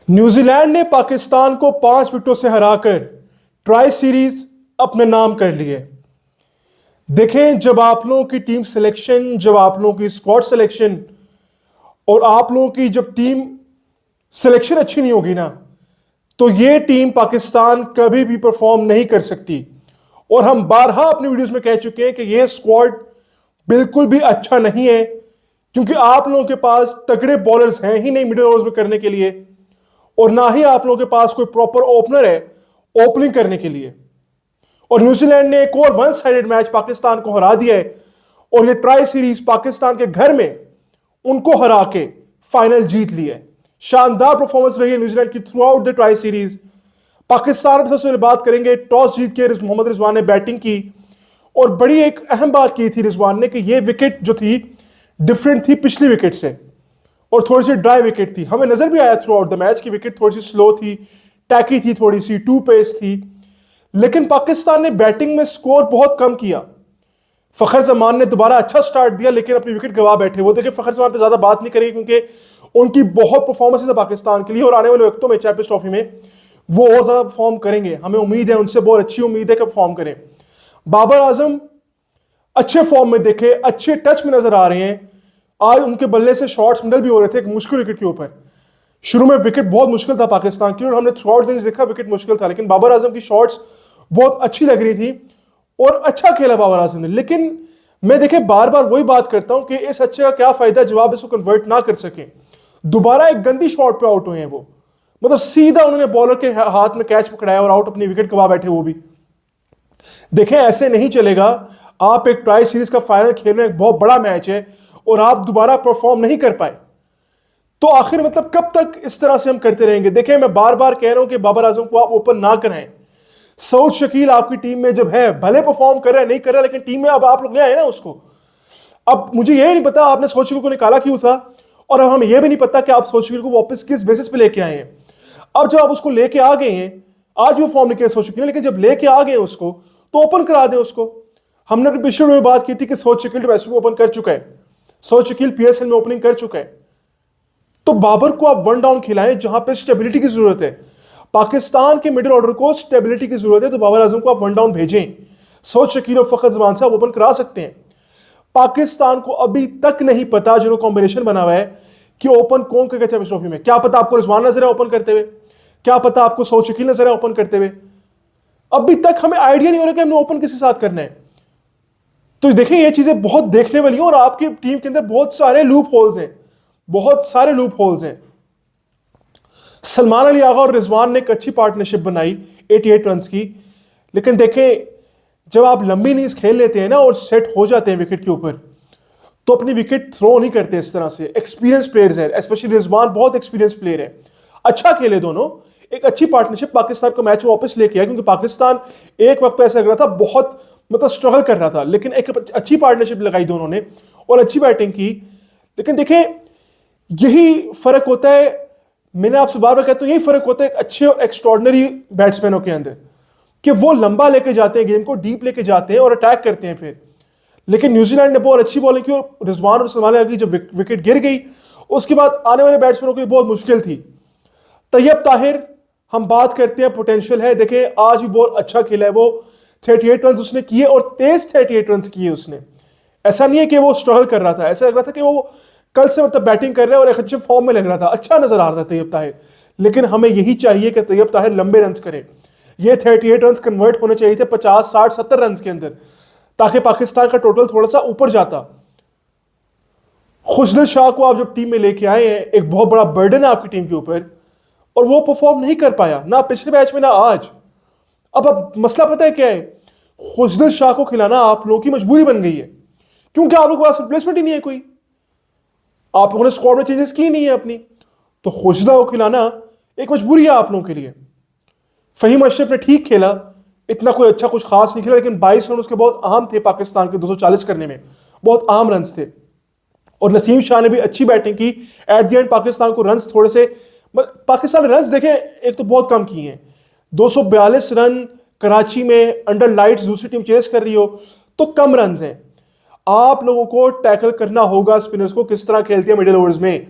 New Zealand ने पाकिस्तान को 5 विकेटों से हराकर ट्राई सीरीज अपने नाम कर लिए। देखें, जब आप लोगों की टीम सिलेक्शन, जब आप लोगों की स्क्वाड सिलेक्शन और आप लोगों की जब टीम सिलेक्शन अच्छी नहीं होगी ना, तो ये टीम पाकिस्तान कभी भी परफॉर्म नहीं कर सकती। और हम बारहा अपनी वीडियोस में कह चुके हैं कि ये स्क्वाड बिल्कुल भी अच्छा नहीं है, क्योंकि आप लोगों के पास तगड़े बॉलर्स हैं ही नहीं मिडिल ओवर्स में करने के लिए, और ना ही आप लोगों के पास कोई प्रॉपर ओपनर है ओपनिंग करने के लिए। और न्यूजीलैंड ने एक और वन साइडेड मैच पाकिस्तान को हरा दिया है, और ये ट्राई सीरीज पाकिस्तान के घर में उनको हरा के फाइनल जीत लिया है। शानदार परफॉर्मेंस रही है न्यूजीलैंड की through out the tri series. Pakistan में सबसे पहले बात करेंगे, टॉस जीत के मोहम्मद रिजवान ने बैटिंग की, और बड़ी एक अहम बात की थी रिजवान ने कि ये विकेट जो थी डिफरेंट थी पिछली विकेट से, और थोड़ी सी ड्राई विकेट थी। हमें नजर भी आया थ्रू आउट द मैच की विकेट थोड़ी सी स्लो थी, टैकी थी, थोड़ी सी टू पेस थी। लेकिन पाकिस्तान ने बैटिंग में स्कोर बहुत कम किया। फखर जमान ने दोबारा अच्छा स्टार्ट दिया, लेकिन अपनी विकेट गवा बैठे। वो देखिए, फखर जमान पे ज्यादा बात नहीं करेंगे क्योंकि उनकी बहुत परफॉर्मेंस है पाकिस्तान के लिए, और आने वाले वक्तों में चैंपियंस ट्रॉफी में वो और ज्यादा परफॉर्म करेंगे। हमें उम्मीद है, उनसे बहुत अच्छी उम्मीद है कि परफॉर्म करें। बाबर आजम अच्छे फॉर्म में देखे, अच्छे टच में नजर आ रहे हैं। आज उनके बल्ले से शॉट्स मिडल भी हो रहे थे एक मुश्किल विकेट के ऊपर। शुरू में विकेट बहुत मुश्किल था पाकिस्तान की, और हमने थ्रू आउट इनिंग्स देखा विकेट मुश्किल था, लेकिन बाबर आजम की शॉट्स बहुत अच्छी लग रही थी और अच्छा खेला बाबर आजम ने। लेकिन मैं देखे बार बार वही बात करता हूं कि इस अच्छे का क्या फायदा जब आप इसको कन्वर्ट ना कर सके। दोबारा एक गंदी शॉट पे आउट हुए हैं वो, मतलब सीधा उन्होंने बॉलर के हाथ में कैच पकड़ाया और आउट, अपनी विकेट गवा बैठे वो भी। देखें, ऐसे नहीं चलेगा। आप एक ट्राई सीरीज का फाइनल खेल रहे हैं, एक बहुत बड़ा मैच है, और आप दोबारा परफॉर्म नहीं कर पाए, तो आखिर मतलब कब तक इस तरह से हम करते रहेंगे। देखें, मैं बार बार कह रहा हूं कि बाबर आजम को आप ओपन ना कराएं। सऊद शकील आपकी टीम में जब है, भले परफॉर्म कर रहा है नहीं कर रहा, लेकिन टीम में अब आप लोग ले आए ना उसको। अब मुझे यह नहीं पता आपने सऊद शकील को निकाला क्यों था, और अब हमें यह भी नहीं पता कि आप सऊद शकील को वापस किस बेसिस पे लेके आए हैं। अब जब आप उसको लेके आ गए हैं, आज भी फॉर्म नहीं सऊद शकील, लेकिन जब लेके आ गए उसको तो ओपन करा दें उसको। हमने अपने पिछले में बात की थी कि सऊद शकील वेस्ट में ओपन कर चुका है, सऊद शकील पीएसएल में ओपनिंग कर चुका है। तो बाबर को आप वन डाउन खिलाएं जहां पे स्टेबिलिटी की जरूरत है। पाकिस्तान के मिडिल ऑर्डर को स्टेबिलिटी की जरूरत है, तो बाबर आजम को आप वन डाउन भेजें। सऊद शकील और फखर जमान साहब ओपन करा सकते हैं। पाकिस्तान को अभी तक नहीं पता, जो कॉम्बिनेशन बना हुआ है, कि ओपन कौन करेगा चैंपियंस ट्रॉफी में। क्या पता आपको रिजवान नजर है ओपन करते हुए, क्या पता आपको सऊद शकील नजर है ओपन करते हुए। अभी तक हमें आइडिया नहीं हो रहा कि हमने ओपन किसके साथ करना है। तो देखें, ये चीजें बहुत देखने वाली हैं, और आपकी टीम के अंदर बहुत सारे लूप होल्स हैं, बहुत सारे लूप होल्स हैं। सलमान अली आगा और रिजवान ने एक अच्छी पार्टनरशिप बनाई 88 रन की, लेकिन देखें, जब आप लंबी इनिंग्स खेल लेते हैं ना और सेट हो जाते हैं विकेट के ऊपर, तो अपनी विकेट थ्रो नहीं करते इस तरह से। एक्सपीरियंस प्लेयर्स है, स्पेशली रिजवान बहुत एक्सपीरियंस प्लेयर है, अच्छा खेले दोनों। एक अच्छी पार्टनरशिप पाकिस्तान को मैच वापस लेके आया, क्योंकि पाकिस्तान एक वक्त पे ऐसा लग रहा था बहुत मतलब स्ट्रगल कर रहा था, लेकिन एक अच्छी पार्टनरशिप लगाई दोनों ने और अच्छी बैटिंग की। लेकिन देखें, यही फर्क होता है, मैंने आपसे बार बार कहता हूं, यही फर्क होता है एक अच्छे और एक्स्ट्रॉर्डनरी बैट्समैनों के अंदर, कि वो लंबा लेके जाते हैं गेम को, डीप लेके जाते हैं और अटैक करते हैं फिर। लेकिन न्यूजीलैंड ने बहुत अच्छी बॉलिंग की, और रिजवान और सलमान की जब विकेट गिर गई, उसके बाद आने वाले बैट्समैनों के लिए बहुत मुश्किल थी। तैयब ताहिर, हम बात करते हैं पोटेंशियल है, देखें आज भी बहुत अच्छा खेला है वो। 38 रन उसने किए, और तेज 38 रन किए उसने। ऐसा नहीं है कि वो स्ट्रगल कर रहा था, ऐसा लग रहा था कि वो कल से मतलब बैटिंग कर रहे हैं और एक अच्छे फॉर्म में लग रहा था, अच्छा नजर आ रहा था तैयब ताहिर। लेकिन हमें यही चाहिए कि तैयब ताहिर लंबे रन करे। ये 38 रन कन्वर्ट होने चाहिए थे 50, 60, 70 रन के अंदर, ताकि पाकिस्तान का टोटल थोड़ा सा ऊपर जाता। खुशदिल शाह को आप जब टीम में लेके आए हैं, एक बहुत बड़ा बर्डन है आपकी टीम के ऊपर, और वो परफॉर्म नहीं कर पाया, ना पिछले मैच में ना आज। अब मसला पता है क्या है, खुशदिल शाह को खिलाना आप लोगों की मजबूरी बन गई है, क्योंकि आप लोगों के पास रिप्लेसमेंट ही नहीं है कोई, आप लोगों ने स्क्वाड में चेंजेस की नहीं है अपनी, तो खुशदा को खिलाना एक मजबूरी है आप लोगों के लिए। फहीम अशरफ ने ठीक खेला, इतना कोई अच्छा कुछ खास नहीं खेला, लेकिन 22 रन उसके बहुत अहम थे पाकिस्तान के 240 करने में, बहुत अहम रन थे। और नसीम शाह ने भी अच्छी बैटिंग की। एट द एंड पाकिस्तान को रन थोड़े से, पाकिस्तान ने रन देखें एक तो बहुत कम किए हैं, 242 रन कराची में अंडर लाइट्स दूसरी टीम चेस कर रही हो, तो कम रन हैं। आप लोगों को टैकल करना होगा स्पिनर्स को, किस तरह खेलते हैं मिडिल ओवर्स में।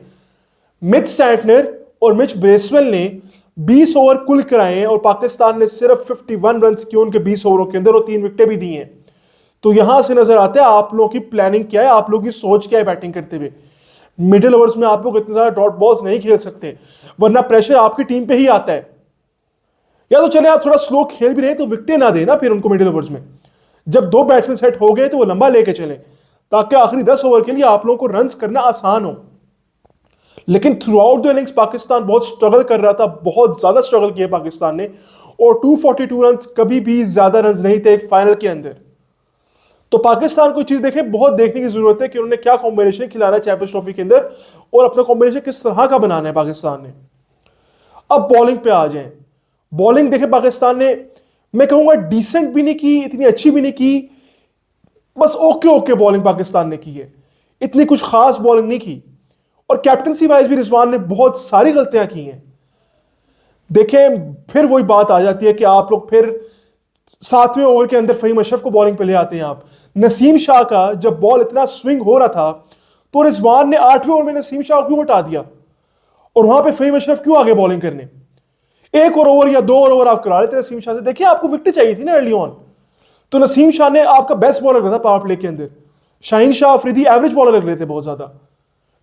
मिथ सैंटनर और मिच ब्रेसवेल ने 20 ओवर कुल कराए हैं और पाकिस्तान ने सिर्फ 51 रन किए उनके 20 ओवरों के अंदर और 3 विकेटें भी दी हैं। तो यहां से नजर आता है आप लोगों की प्लानिंग क्या है, आप लोगों की सोच क्या है बैटिंग करते हुए। मिडिल ओवर्स में आप लोग इतने ज्यादा डॉट बॉल्स नहीं खेल सकते, वरना प्रेशर आपकी टीम पे ही आता है। या तो चले आप थोड़ा स्लो खेल भी रहे तो विकेटें ना देना फिर उनको मिडिल ओवर्स में। जब 2 बैट्समैन सेट हो गए तो वो लंबा लेके चले, ताकि आखिरी 10 ओवर के लिए आप लोगों को रन्स करना आसान हो। लेकिन through out the innings Pakistan बहुत स्ट्रगल कर रहा था, बहुत ज्यादा स्ट्रगल किया पाकिस्तान ने, और 242 रन कभी भी ज्यादा रन नहीं थे एक फाइनल के अंदर। तो पाकिस्तान को चीज देखे बहुत देखने की जरूरत है कि उन्होंने क्या कॉम्बिनेशन खिलाना है चैंपियंस ट्रॉफी के अंदर और अपना कॉम्बिनेशन किस तरह का बनाना है पाकिस्तान ने। अब बॉलिंग पे आ जाए। बॉलिंग देखे पाकिस्तान ने, मैं कहूंगा डिसेंट भी नहीं की, इतनी अच्छी भी नहीं की, बस ओके ओके बॉलिंग पाकिस्तान ने की है, इतनी कुछ खास बॉलिंग नहीं की। और कैप्टनसी वाइज भी रिजवान ने बहुत सारी गलतियां की हैं। देखें फिर वही बात आ जाती है कि आप लोग फिर 7वें ओवर के अंदर फहीम अशरफ को बॉलिंग पे ले आते हैं। आप नसीम शाह का जब बॉल इतना स्विंग हो रहा था तो रिजवान ने 8वें ओवर में नसीम शाह क्यों हटा दिया और वहां पे फहीम अशरफ क्यों आगे बॉलिंग करने। 1 और ओवर या 2 और ओवर आप करा लेते नसीम शाह से। देखिए आपको विकेट चाहिए थी ना अर्ली ऑन, तो नसीम शाह ने आपका बेस्ट बॉलर लग रहा था पावर प्ले के अंदर। शाहीन शाह अफरीदी एवरेज बॉलर लग रहे थे बहुत ज्यादा,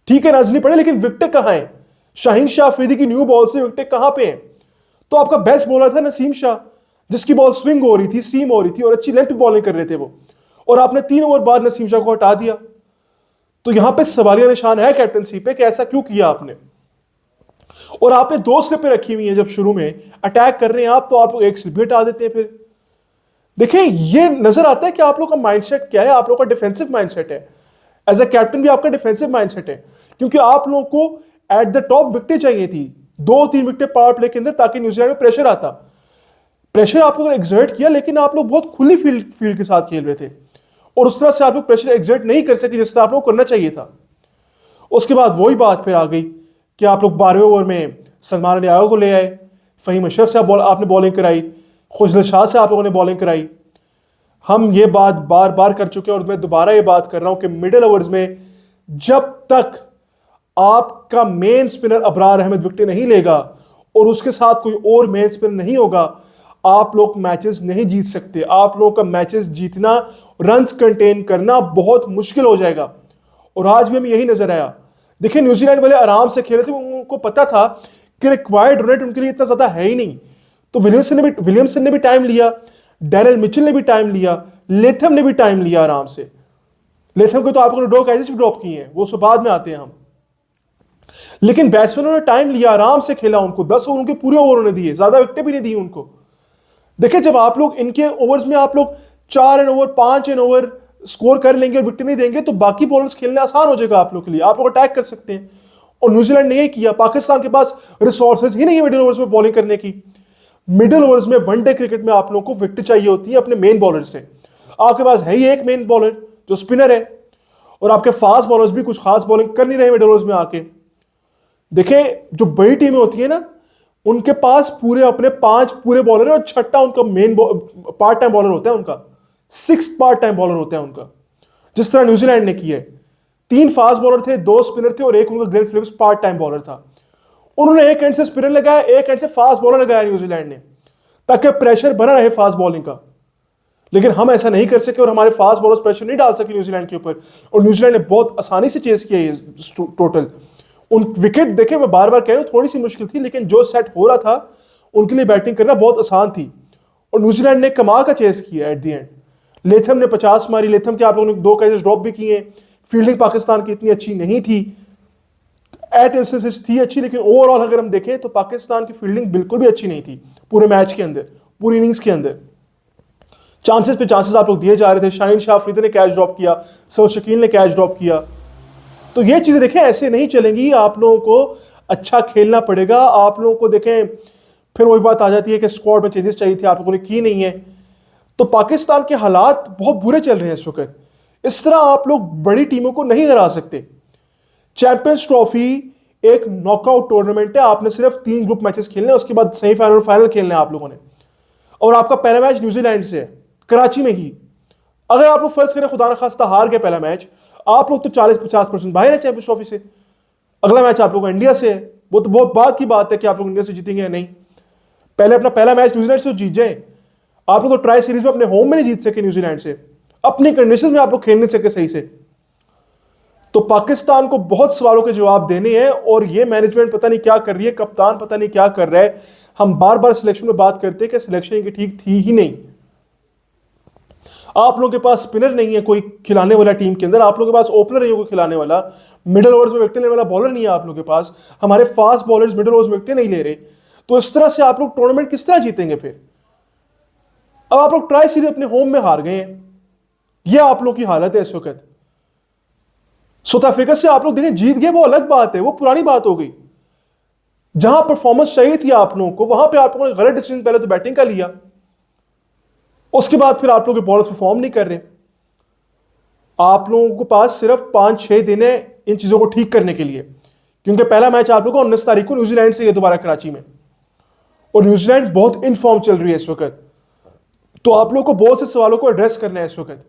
ठीक है नजली पड़े, लेकिन विकेट कहां है। शाहीन शाह अफरीदी की न्यू बॉल से विकेट कहां पे है। तो आपका बेस्ट बॉलर था नसीम शाह, जिसकी बॉल स्विंग हो रही थी, सीम हो रही थी और अच्छी लेंथ पे बॉलिंग कर रहे थे वो, और आपने 3 ओवर बाद नसीम शाह को हटा दिया। तो यहां पे सवालिया निशान है कैप्टनसी पे कि ऐसा क्यों किया आपने। और आपने 2 स्लिपें रखी हुई हैं, जब शुरू में अटैक कर रहे हैं आप तो आप एक स्लिप भी हटा देते हैं। फिर देखिए ये नजर आता है कि आप लोग का माइंडसेट क्या है, आप लोग का डिफेंसिव माइंडसेट है। एज ए कैप्टन भी आपका डिफेंसिव माइंडसेट है, क्योंकि आप लोगों को एट द टॉप विकेटें चाहिए थी, 2-3 विकेटें पावर प्ले के अंदर, ताकि न्यूजीलैंड में प्रेशर आता। प्रेशर आप लोगों ने एग्जर्ट किया, लेकिन आप लोग बहुत खुली फील्ड के साथ खेल रहे थे और उस तरह से आप लोग प्रेशर एग्जर्ट नहीं कर सके जिस तरह आप लोग करना चाहिए था। उसके बाद वही बात फिर आ गई कि आप लोग 12वें ओवर में सलमान अली आगा को ले आए, फहीम अशरफ से आपने बॉलिंग कराई, खुशल शाह से आप लोगों ने बॉलिंग कराई। हम ये बात बार बार कर चुके हैं और मैं दोबारा ये बात कर रहा हूं कि मिडिल ओवर्स में जब तक आपका main spinner Abrar Ahmed wicket नहीं लेगा और उसके साथ कोई और मेन स्पिनर नहीं होगा, आप लोग मैचेस नहीं जीत सकते। आप लोगों का मैचेस जीतना, रन्स कंटेन करना बहुत मुश्किल हो जाएगा। और आज भी हमें यही नजर आया। देखिए न्यूजीलैंड वाले आराम से खेले थे, उनको पता था कि रिक्वायर्ड रन उनके लिए इतना ज्यादा है ही नहीं। तो विलियमसन ने भी टाइम लिया, डैरेल मिचेल ने भी टाइम लिया, लेथम ने भी टाइम लिया आराम से। लेथम को तो आप लोगों ने 2 कैचेस भी ड्रॉप किए हैं, वो सब बाद में आते हैं हम। लेकिन बैट्समैनों ने टाइम लिया, आराम से खेला, उनको 10 ओवर उनके पूरे ओवर उन्होंने दिए, ज्यादा विकेटें भी नहीं दी उनको। देखिए जब आप लोग इनके ओवर्स में आप लोग 4 run over 5 run over score कर लेंगे और विकेट नहीं देंगे तो बाकी बॉलर्स खेलने आसान हो जाएगा आप लोग के लिए, आप लोग अटैक कर सकते हैं। और न्यूजीलैंड ने यही किया। पाकिस्तान के पास रिसोर्सेज ही नहीं है मिडिल ओवर्स में बॉलिंग करने की। मिडिल ओवर्स में वनडे क्रिकेट में आप लोगों को विकेट चाहिए होती है अपने मेन बॉलर से। आपके पास है ही एक मेन बॉलर जो स्पिनर है, और आपके फास्ट बॉलर्स भी कुछ खास बॉलिंग कर नहीं रहे मिडिल ओवर्स में आके। देखें जो बड़ी टीमें होती है ना, उनके पास पूरे अपने 5 पूरे बॉलर है और 6ठा उनका मेन पार्ट टाइम बॉलर होता है, उनका 6 पार्ट टाइम बॉलर होता है उनका, जिस तरह न्यूजीलैंड ने किया है। 3 फास्ट बॉलर थे, 2 स्पिनर थे और एक उनका Glenn Phillips part time bowler था। उन्होंने एक एंड से स्पिनर लगाया, एक एंड से फास्ट बॉलर लगाया न्यूजीलैंड ने, ताकि प्रेशर बना रहे फास्ट बॉलिंग का। लेकिन हम ऐसा नहीं कर सके और हमारे फास्ट बॉलर्स प्रेशर नहीं डाल सके न्यूजीलैंड के ऊपर, और न्यूजीलैंड ने बहुत आसानी से चेस किया ये टोटल। उन विकेट देखे, मैं बार बार कह रहा हूं थोड़ी सी मुश्किल थी, लेकिन जो सेट हो रहा था उनके लिए बैटिंग करना बहुत आसान थी और न्यूजीलैंड ने कमाल का चेस किया एट द एंड। लेथम ने 50 मारी, लेथम के आप लोगों ने 2 कैचेस ड्रॉप भी किए। फील्डिंग पाकिस्तान की इतनी अच्छी नहीं थी, एट इंस्टेंसेस थी अच्छी, लेकिन ओवरऑल अगर हम देखें तो पाकिस्तान की फील्डिंग बिल्कुल भी अच्छी नहीं थी पूरे मैच के अंदर, पूरी इनिंग्स के अंदर। चांसेस पे चांसेस आप लोग दिए जा रहे थे। शाहीन शाह अफरीदी ने कैच ड्रॉप किया, सर शकील ने कैच ड्रॉप किया। तो ये चीजें देखें ऐसे नहीं चलेंगी, आप लोगों को अच्छा खेलना पड़ेगा। आप लोगों को देखें फिर वही बात आ जाती है कि स्क्वाड में चेंजेस चाहिए थे, आप लोगों ने की नहीं है। तो पाकिस्तान के हालात बहुत बुरे चल रहे हैं इस वक्त। इस तरह आप लोग बड़ी टीमों को नहीं हरा सकते। चैंपियंस ट्रॉफी एक नॉकआउट टूर्नामेंट है, आपने सिर्फ 3 ग्रुप मैचेस खेलने हैं, उसके बाद सेमीफाइनल और फाइनल खेलने हैं आप लोगों ने। और आपका पहला मैच न्यूजीलैंड से है, कराची में ही। अगर आप लोग फर्ज करें खुदा न खास्ता हार गए पहला मैच, आप लोग तो 40-50% बाहर है चैंपियंस ट्रॉफी से। अगला मैच आप लोग का इंडिया से है, वो तो बहुत बात की बात है कि आप लोग इंडिया से जीतेंगे या नहीं। पहले अपना पहला मैच न्यूजीलैंड से जीत जाए। आप लोग तो ट्राई सीरीज में अपने होम में नहीं जीत सके न्यूजीलैंड से, अपनी कंडीशन में आप लोग खेल नहीं सके सही से। तो पाकिस्तान को बहुत सवालों के जवाब देने हैं, और ये मैनेजमेंट पता नहीं क्या कर रही है, कप्तान पता नहीं क्या कर रहा है। हम बार बार सिलेक्शन में बात करते हैं कि सिलेक्शन इनकी ठीक थी ही नहीं। आप लोगों के पास स्पिनर नहीं है कोई खिलाने वाला टीम के अंदर, आप लोगों के पास ओपनर नहीं है कोई खिलाने वाला, मिडिल ओवर्स में विकेट लेने वाला बॉलर नहीं है आप लोगों के पास, हमारे फास्ट बॉलर्स मिडिल ओवर्स में विकेट नहीं ले रहे। तो इस तरह से आप लोग टूर्नामेंट किस तरह जीतेंगे फिर? अब आप लोग ट्राई सीरीज अपने होम में हार गए हैं, यह आप लोग की हालत है इस वक्त। साउथ अफ्रीका से आप लोग देखें जीत गए, वो अलग बात है, वो पुरानी बात हो गई। जहां परफॉर्मेंस चाहिए थी आप लोगों को, वहां पे आप लोगों ने गलत डिसीजन पहले तो बैटिंग का लिया, उसके बाद फिर आप लोग के बॉलर्स परफॉर्म नहीं कर रहे। आप लोगों के पास सिर्फ 5-6 दिन है इन चीजों को ठीक करने के लिए, क्योंकि पहला मैच आप लोगों को 19 तारीख को न्यूजीलैंड से है दोबारा कराची में, और न्यूजीलैंड बहुत इन फॉर्म चल रही है इस वक्त। तो आप लोग को बहुत से सवालों को एड्रेस करना है इस वक्त।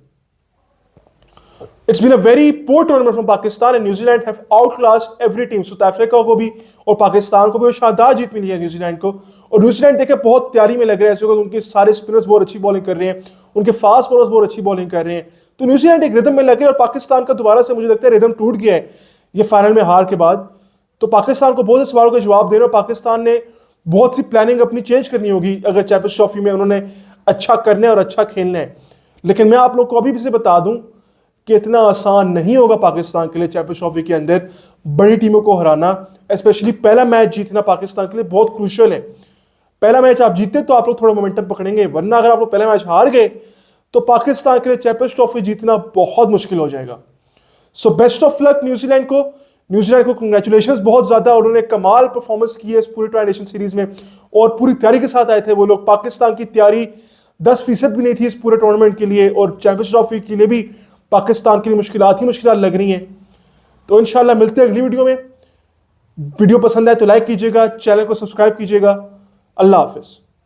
It's been a very poor tournament from Pakistan and New Zealand have outclassed every team. South Africa को भी और पाकिस्तान को भी शानदार जीत मिली है न्यूजीलैंड को। और न्यूजीलैंड देखे बहुत तैयारी में लग रहा है इस वक्त, उनके सारे स्पिनर्स बहुत अच्छी बॉलिंग कर रहे हैं, उनके फास्ट बॉलर्स बहुत अच्छी बॉलिंग कर रहे हैं। तो न्यूजीलैंड एक रिदम में लगे, और पाकिस्तान का दोबारा से मुझे लगता है रिदम टूट गया है ये फाइनल में हार के बाद। तो पाकिस्तान को बहुत से सवालों के जवाब देना, और पाकिस्तान ने बहुत सी प्लानिंग अपनी चेंज करनी होगी अगर चैंपियंस ट्रॉफी में उन्होंने अच्छा करना है और अच्छा खेलना है। लेकिन मैं आप लोग को अभी भी से बता दूं कि इतना आसान नहीं होगा पाकिस्तान के लिए चैंपियंस ट्रॉफी के अंदर बड़ी टीमों को हराना। स्पेशली पहला मैच जीतना पाकिस्तान के लिए बहुत क्रूशियल है। पहला मैच आप जीते तो आप लोग थोड़ा मोमेंटम पकड़ेंगे, वरना अगर आप लोग पहला मैच हार गए तो पाकिस्तान के लिए चैंपियंस ट्रॉफी जीतना बहुत मुश्किल हो जाएगा। So best of luck New Zealand को। न्यूजीलैंड को कंग्रेचुलेशंस बहुत ज्यादा, उन्होंने कमाल परफॉर्मेंस की है इस पूरी ट्राई नेशन सीरीज में, और पूरी तैयारी के साथ आए थे वो लोग। पाकिस्तान की तैयारी 10% भी नहीं थी इस पूरे टूर्नामेंट के लिए, और चैंपियंस ट्रॉफी के लिए भी पाकिस्तान के लिए मुश्किलात ही मुश्किलात लग रही हैं। तो इंशाल्लाह मिलते हैं अगली वीडियो में। वीडियो पसंद आए तो लाइक कीजिएगा, चैनल को सब्सक्राइब कीजिएगा। अल्लाह हाफिज।